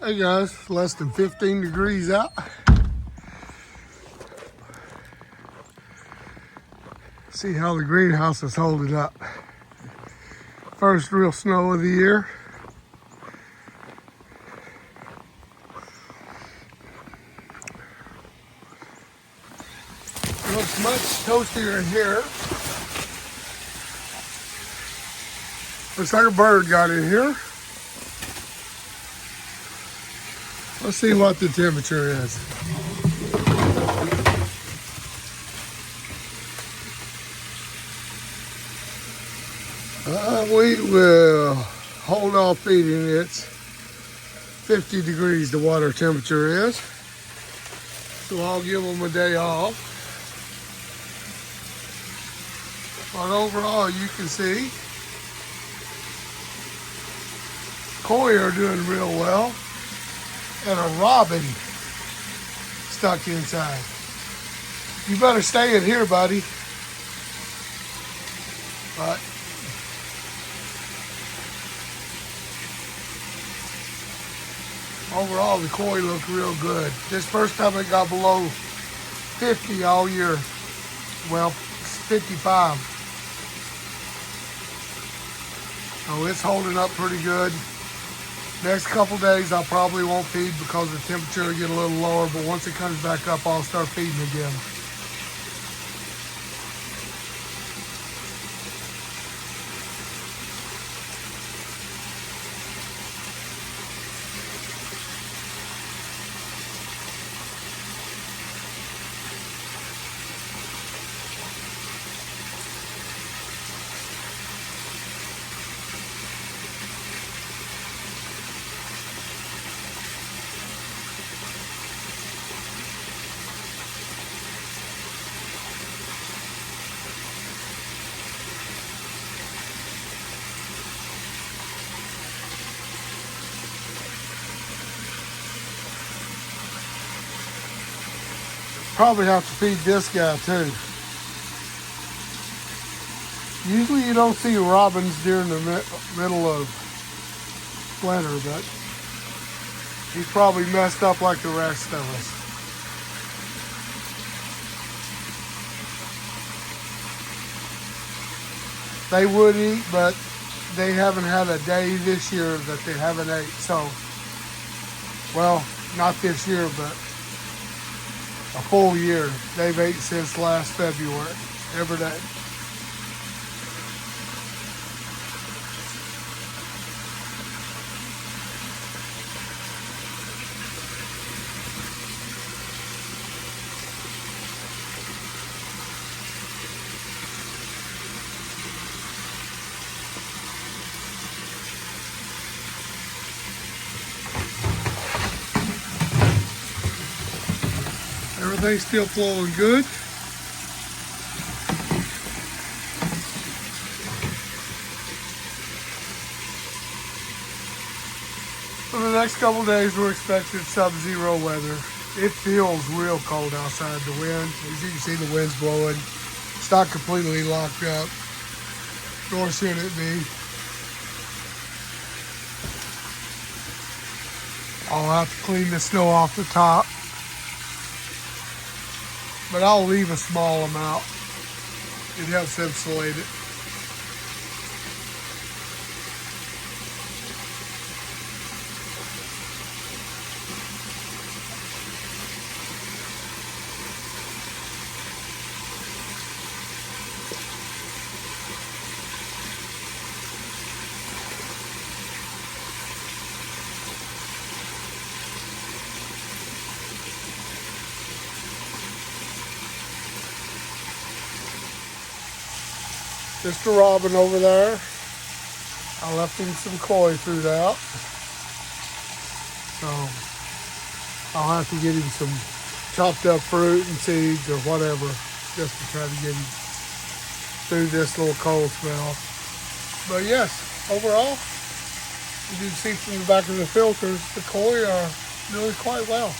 Hey guys, less than 15 degrees out. See how the greenhouse is holding up. First real snow of the year. Looks much toastier in here. Looks like a bird got in here. Let's see what the temperature is. We will hold off feeding. It's 50 degrees the water temperature is. So I'll give them a day off. But overall, you can see koi are doing real well. And a robin stuck inside. You better stay in here, buddy. But overall, the koi look real good. This first time it got below 50 all year. Well, 55. So it's holding up pretty good. Next couple days, I probably won't feed because the temperature will get a little lower, but once it comes back up, I'll start feeding again. Probably have to feed this guy too. Usually you don't see robins during the middle of winter, but he's probably messed up like the rest of us. They would eat, but they haven't had a day this year that they haven't ate. So, well, not this year, but a full year. They've ate since last February, every day. Everything's still flowing good. For the next couple days, we're expecting sub-zero weather. It feels real cold outside. The wind, as you can see, the wind's blowing. It's not completely locked up, nor should it be. I'll have to clean the snow off the top, but I'll leave a small amount. It helps insulate it. Mr. Robin over there, I left him some koi food out. So I'll have to get him some chopped up fruit and seeds or whatever, just to try to get him through this little cold spell. But yes, overall, as you can see from the back of the filters, the koi are doing quite well.